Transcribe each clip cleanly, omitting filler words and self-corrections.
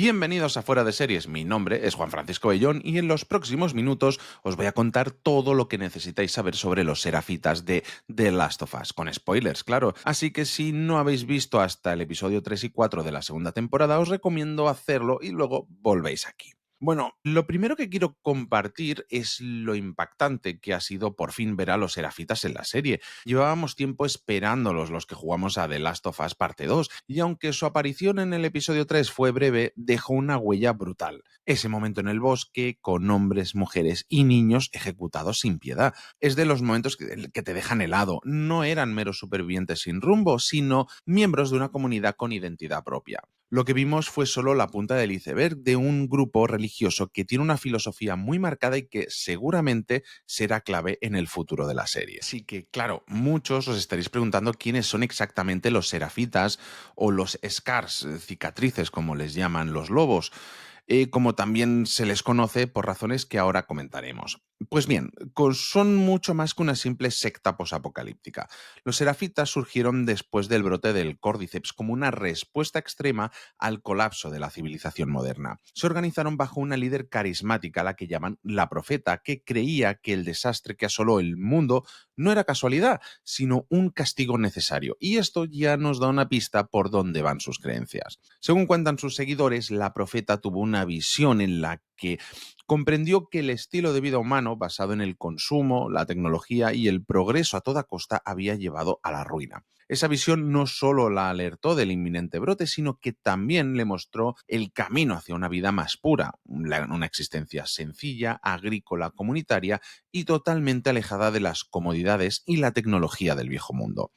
Bienvenidos a Fuera de Series, mi nombre es Juan Francisco Bellón y en los próximos minutos os voy a contar todo lo que necesitáis saber sobre los Serafitas de The Last of Us, con spoilers, claro. Así que si no habéis visto hasta el episodio 3 y 4 de la segunda temporada, os recomiendo hacerlo y luego volvéis aquí. Bueno, lo primero que quiero compartir es lo impactante que ha sido por fin ver a los Serafitas en la serie. Llevábamos tiempo esperándolos los que jugamos a The Last of Us parte 2, y aunque su aparición en el episodio 3 fue breve, dejó una huella brutal. Ese momento en el bosque, con hombres, mujeres y niños ejecutados sin piedad. Es de los momentos que te dejan helado. No eran meros supervivientes sin rumbo, sino miembros de una comunidad con identidad propia. Lo que vimos fue solo la punta del iceberg de un grupo religioso que tiene una filosofía muy marcada y que seguramente será clave en el futuro de la serie. Así que, claro, muchos os estaréis preguntando quiénes son exactamente los Serafitas o los Scars, cicatrices como les llaman los lobos, como también se les conoce por razones que ahora comentaremos. Pues bien, son mucho más que una simple secta posapocalíptica. Los Serafitas surgieron después del brote del Cordyceps como una respuesta extrema al colapso de la civilización moderna. Se organizaron bajo una líder carismática, a la que llaman la Profeta, que creía que el desastre que asoló el mundo no era casualidad, sino un castigo necesario. Y esto ya nos da una pista por dónde van sus creencias. Según cuentan sus seguidores, la Profeta tuvo una visión en la que comprendió que el estilo de vida humano, basado en el consumo, la tecnología y el progreso a toda costa, había llevado a la ruina. Esa visión no solo la alertó del inminente brote, sino que también le mostró el camino hacia una vida más pura, una existencia sencilla, agrícola, comunitaria y totalmente alejada de las comodidades y la tecnología del viejo mundo.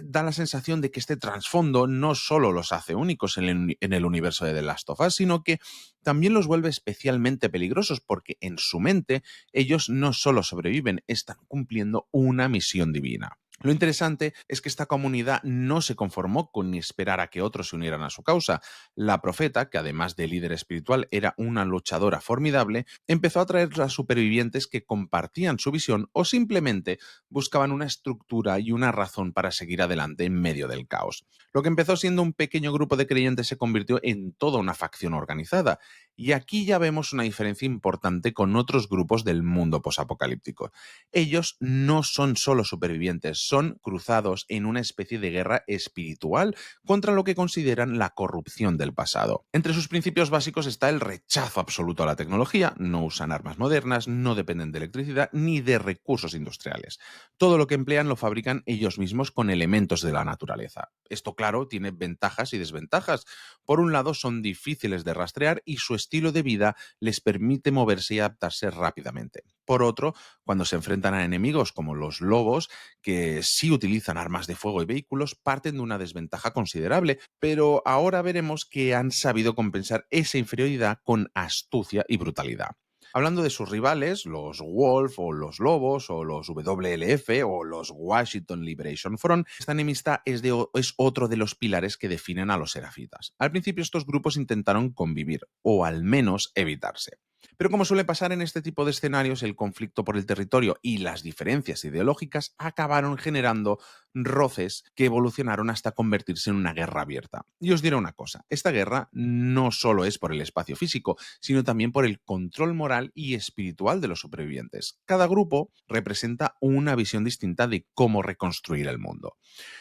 Da la sensación de que este trasfondo no solo los hace únicos en el universo de The Last of Us, sino que también los vuelve especialmente peligrosos, porque en su mente ellos no solo sobreviven, están cumpliendo una misión divina. Lo interesante es que esta comunidad no se conformó con esperar a que otros se unieran a su causa. La Profeta, que además de líder espiritual era una luchadora formidable, empezó a atraer a supervivientes que compartían su visión o simplemente buscaban una estructura y una razón para seguir adelante en medio del caos. Lo que empezó siendo un pequeño grupo de creyentes se convirtió en toda una facción organizada. Y aquí ya vemos una diferencia importante con otros grupos del mundo posapocalíptico. Ellos no son solo supervivientes, son cruzados en una especie de guerra espiritual contra lo que consideran la corrupción del pasado. Entre sus principios básicos está el rechazo absoluto a la tecnología. No usan armas modernas, no dependen de electricidad ni de recursos industriales. Todo lo que emplean lo fabrican ellos mismos con elementos de la naturaleza. Esto, claro, tiene ventajas y desventajas. Por un lado, son difíciles de rastrear y su estilo de vida les permite moverse y adaptarse rápidamente. Por otro, cuando se enfrentan a enemigos como los lobos, que sí utilizan armas de fuego y vehículos, parten de una desventaja considerable, pero ahora veremos que han sabido compensar esa inferioridad con astucia y brutalidad. Hablando de sus rivales, los Wolf o los Lobos o los WLF o los Washington Liberation Front, esta enemistad es otro de los pilares que definen a los Serafitas. Al principio estos grupos intentaron convivir, o al menos evitarse. Pero como suele pasar en este tipo de escenarios, el conflicto por el territorio y las diferencias ideológicas acabaron generando roces que evolucionaron hasta convertirse en una guerra abierta. Y os diré una cosa, esta guerra no solo es por el espacio físico, sino también por el control moral y espiritual de los supervivientes. Cada grupo representa una visión distinta de cómo reconstruir el mundo.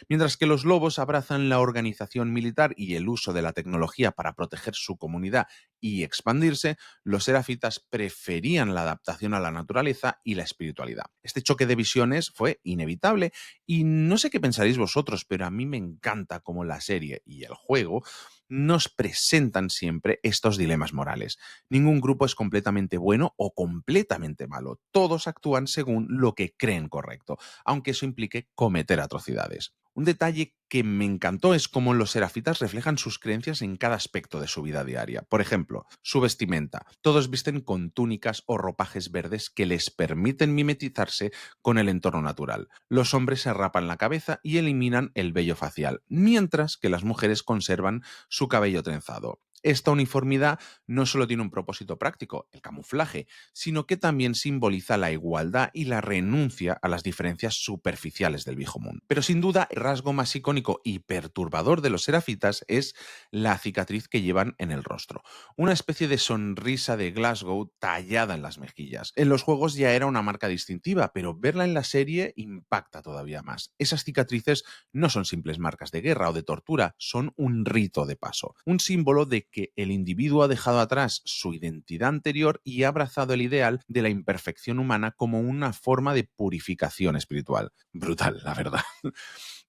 Mientras que los lobos abrazan la organización militar y el uso de la tecnología para proteger su comunidad y expandirse, los serafitas preferían la adaptación a la naturaleza y la espiritualidad. Este choque de visiones fue inevitable y no sé qué pensaréis vosotros, pero a mí me encanta cómo la serie y el juego nos presentan siempre estos dilemas morales. Ningún grupo es completamente bueno o completamente malo. Todos actúan según lo que creen correcto, aunque eso implique cometer atrocidades. Un detalle que me encantó es cómo los serafitas reflejan sus creencias en cada aspecto de su vida diaria. Por ejemplo, su vestimenta. Todos visten con túnicas o ropajes verdes que les permiten mimetizarse con el entorno natural. Los hombres se rapan la cabeza y eliminan el vello facial, mientras que las mujeres conservan su cabello trenzado. Esta uniformidad no solo tiene un propósito práctico, el camuflaje, sino que también simboliza la igualdad y la renuncia a las diferencias superficiales del viejo mundo. Pero sin duda, el rasgo más icónico y perturbador de los serafitas es la cicatriz que llevan en el rostro, una especie de sonrisa de Glasgow tallada en las mejillas. En los juegos ya era una marca distintiva, pero verla en la serie impacta todavía más. Esas cicatrices no son simples marcas de guerra o de tortura, son un rito de paso, un símbolo de que el individuo ha dejado atrás su identidad anterior y ha abrazado el ideal de la imperfección humana como una forma de purificación espiritual. Brutal, la verdad.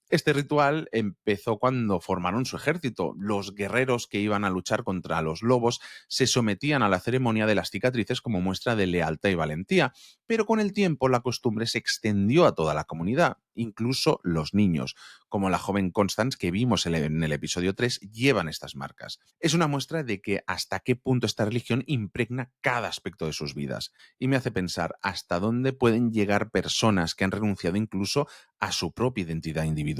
Este ritual empezó cuando formaron su ejército. Los guerreros que iban a luchar contra los lobos se sometían a la ceremonia de las cicatrices como muestra de lealtad y valentía, pero con el tiempo la costumbre se extendió a toda la comunidad, incluso los niños, como la joven Constance que vimos en el episodio 3, llevan estas marcas. Es una muestra de que hasta qué punto esta religión impregna cada aspecto de sus vidas, y me hace pensar hasta dónde pueden llegar personas que han renunciado incluso a su propia identidad individual.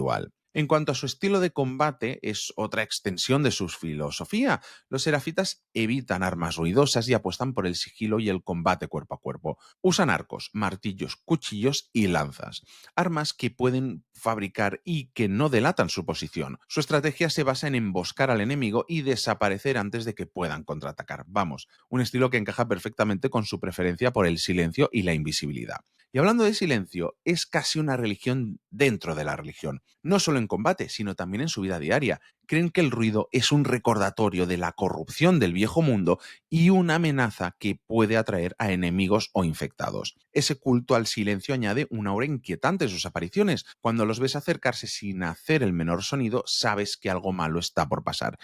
En cuanto a su estilo de combate, es otra extensión de su filosofía. Los serafitas evitan armas ruidosas y apuestan por el sigilo y el combate cuerpo a cuerpo. Usan arcos, martillos, cuchillos y lanzas, armas que pueden fabricar y que no delatan su posición. Su estrategia se basa en emboscar al enemigo y desaparecer antes de que puedan contraatacar. Vamos, un estilo que encaja perfectamente con su preferencia por el silencio y la invisibilidad. Y hablando de silencio, es casi una religión dentro de la religión, no solo en combate, sino también en su vida diaria. Creen que el ruido es un recordatorio de la corrupción del viejo mundo y una amenaza que puede atraer a enemigos o infectados. Ese culto al silencio añade una aura inquietante en sus apariciones. Cuando los ves acercarse sin hacer el menor sonido, sabes que algo malo está por pasar.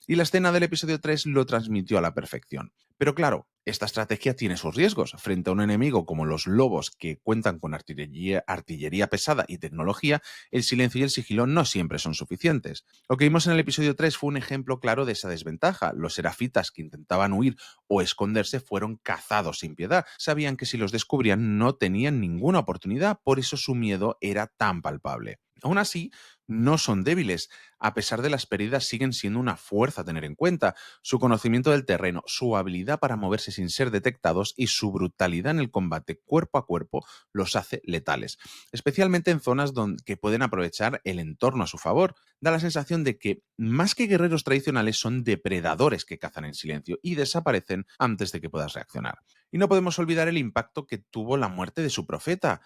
Y la escena del episodio 3 lo transmitió a la perfección. Pero claro, esta estrategia tiene sus riesgos. Frente a un enemigo como los lobos que cuentan con artillería pesada y tecnología, el silencio y el sigilo no siempre son suficientes. Lo que vimos en el episodio 3 fue un ejemplo claro de esa desventaja. Los serafitas que intentaban huir o esconderse fueron cazados sin piedad. Sabían que si los descubrían no tenían ninguna oportunidad, por eso su miedo era tan palpable. Aún así, no son débiles. A pesar de las pérdidas, siguen siendo una fuerza a tener en cuenta. Su conocimiento del terreno, su habilidad para moverse sin ser detectados y su brutalidad en el combate cuerpo a cuerpo los hace letales, especialmente en zonas que pueden aprovechar el entorno a su favor. Da la sensación de que, más que guerreros tradicionales, son depredadores que cazan en silencio y desaparecen antes de que puedas reaccionar. Y no podemos olvidar el impacto que tuvo la muerte de su profeta.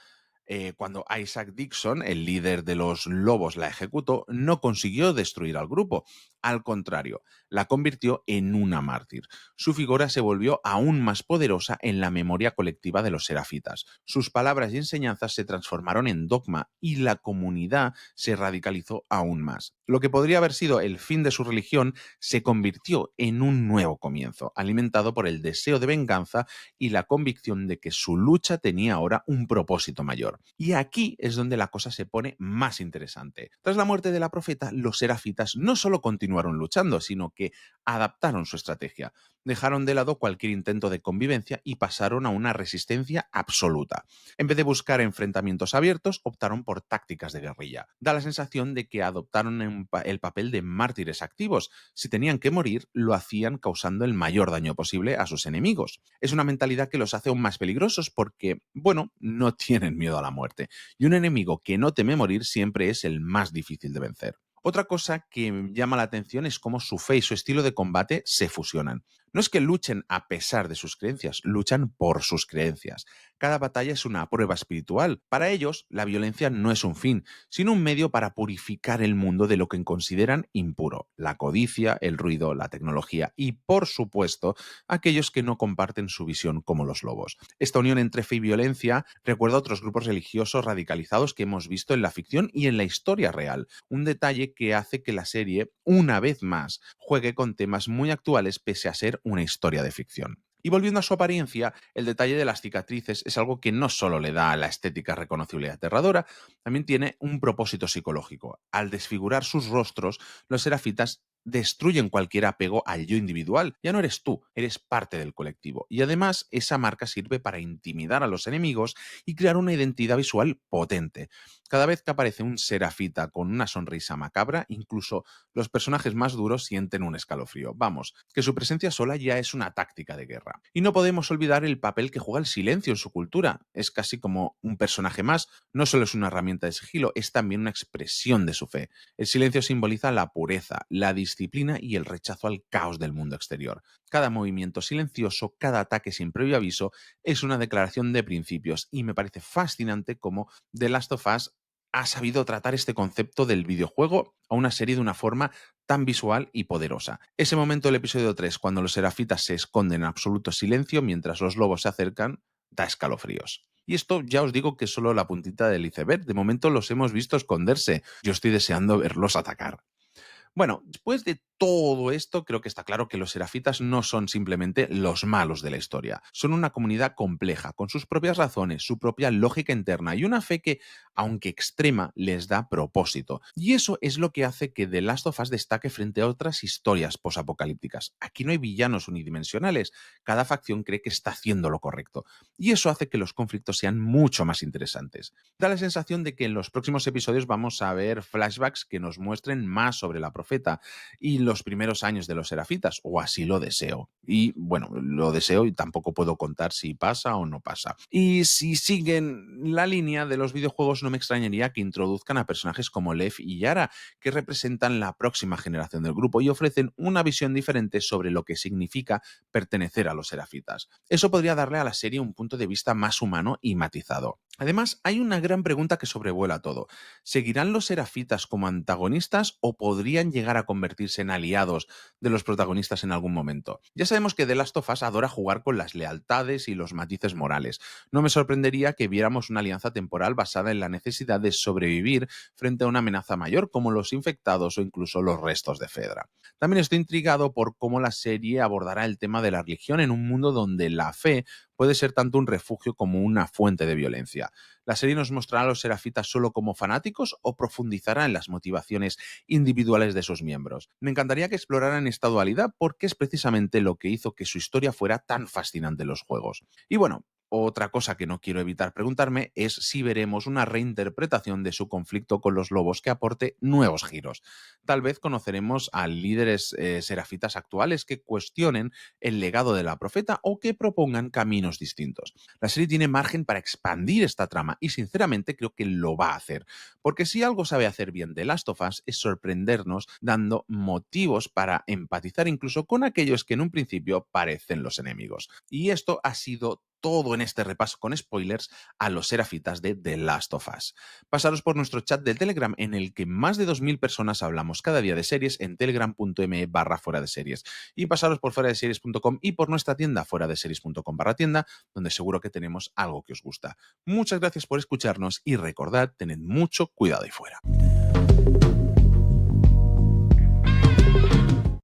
Cuando Isaac Dixon, el líder de los lobos, la ejecutó, no consiguió destruir al grupo. Al contrario, la convirtió en una mártir. Su figura se volvió aún más poderosa en la memoria colectiva de los serafitas. Sus palabras y enseñanzas se transformaron en dogma y la comunidad se radicalizó aún más. Lo que podría haber sido el fin de su religión se convirtió en un nuevo comienzo, alimentado por el deseo de venganza y la convicción de que su lucha tenía ahora un propósito mayor. Y aquí es donde la cosa se pone más interesante. Tras la muerte de la profeta, los serafitas no solo continuaron luchando, sino que adaptaron su estrategia. Dejaron de lado cualquier intento de convivencia y pasaron a una resistencia absoluta. En vez de buscar enfrentamientos abiertos, optaron por tácticas de guerrilla. Da la sensación de que adoptaron el papel de mártires activos. Si tenían que morir, lo hacían causando el mayor daño posible a sus enemigos. Es una mentalidad que los hace aún más peligrosos porque, bueno, no tienen miedo a la muerte. Y un enemigo que no teme morir siempre es el más difícil de vencer. Otra cosa que llama la atención es cómo su fe y su estilo de combate se fusionan. No es que luchen a pesar de sus creencias, luchan por sus creencias. Cada batalla es una prueba espiritual. Para ellos, la violencia no es un fin, sino un medio para purificar el mundo de lo que consideran impuro: la codicia, el ruido, la tecnología y, por supuesto, aquellos que no comparten su visión como los lobos. Esta unión entre fe y violencia recuerda a otros grupos religiosos radicalizados que hemos visto en la ficción y en la historia real, un detalle que hace que la serie, una vez más, juegue con temas muy actuales pese a ser una historia de ficción. Y volviendo a su apariencia, el detalle de las cicatrices es algo que no solo le da a la estética reconocible y aterradora, también tiene un propósito psicológico. Al desfigurar sus rostros, los serafitas destruyen cualquier apego al yo individual. Ya no eres tú, eres parte del colectivo. Y además, esa marca sirve para intimidar a los enemigos y crear una identidad visual potente. Cada vez que aparece un serafita con una sonrisa macabra, incluso los personajes más duros sienten un escalofrío. Vamos, que su presencia sola ya es una táctica de guerra. Y no podemos olvidar el papel que juega el silencio en su cultura. Es casi como un personaje más, no solo es una herramienta de sigilo, es también una expresión de su fe. El silencio simboliza la pureza, la disciplina y el rechazo al caos del mundo exterior. Cada movimiento silencioso, cada ataque sin previo aviso, es una declaración de principios y me parece fascinante cómo The Last of Us ha sabido tratar este concepto del videojuego a una serie de una forma tan visual y poderosa. Ese momento del episodio 3, cuando los serafitas se esconden en absoluto silencio mientras los lobos se acercan, da escalofríos. Y esto ya os digo que es solo la puntita del iceberg. De momento los hemos visto esconderse. Yo estoy deseando verlos atacar. Bueno, después de todo esto, creo que está claro que los serafitas no son simplemente los malos de la historia. Son una comunidad compleja, con sus propias razones, su propia lógica interna y una fe que, aunque extrema, les da propósito. Y eso es lo que hace que The Last of Us destaque frente a otras historias posapocalípticas. Aquí no hay villanos unidimensionales, cada facción cree que está haciendo lo correcto. Y eso hace que los conflictos sean mucho más interesantes. Da la sensación de que en los próximos episodios vamos a ver flashbacks que nos muestren más sobre la profeta y los primeros años de los serafitas, o así lo deseo. Y bueno, lo deseo y tampoco puedo contar si pasa o no pasa. Y si siguen la línea de los videojuegos, no me extrañaría que introduzcan a personajes como Lev y Yara, que representan la próxima generación del grupo y ofrecen una visión diferente sobre lo que significa pertenecer a los serafitas. Eso podría darle a la serie un punto de vista más humano y matizado. Además, hay una gran pregunta que sobrevuela todo. ¿Seguirán los serafitas como antagonistas o podrían llegar a convertirse en aliados de los protagonistas en algún momento? Ya sabemos que The Last of Us adora jugar con las lealtades y los matices morales. No me sorprendería que viéramos una alianza temporal basada en la necesidad de sobrevivir frente a una amenaza mayor como los infectados o incluso los restos de Fedra. También estoy intrigado por cómo la serie abordará el tema de la religión en un mundo donde la fe puede ser tanto un refugio como una fuente de violencia. ¿La serie nos mostrará a los serafitas solo como fanáticos o profundizará en las motivaciones individuales de sus miembros? Me encantaría que exploraran esta dualidad porque es precisamente lo que hizo que su historia fuera tan fascinante en los juegos. Y bueno, otra cosa que no quiero evitar preguntarme es si veremos una reinterpretación de su conflicto con los lobos que aporte nuevos giros. Tal vez conoceremos a líderes serafitas actuales que cuestionen el legado de la profeta o que propongan caminos distintos. La serie tiene margen para expandir esta trama y sinceramente creo que lo va a hacer, porque si algo sabe hacer bien The Last of Us es sorprendernos dando motivos para empatizar incluso con aquellos que en un principio parecen los enemigos. Y esto ha sido todo en este repaso con spoilers a los serafitas de The Last of Us. Pasaros por nuestro chat del Telegram en el que más de 2000 personas hablamos cada día de series en telegram.me/fuera de series. Y pasaros por fuera de series.com y por nuestra tienda fuera de series.com/tienda, donde seguro que tenemos algo que os gusta. Muchas gracias por escucharnos y recordad, tened mucho cuidado ahí fuera.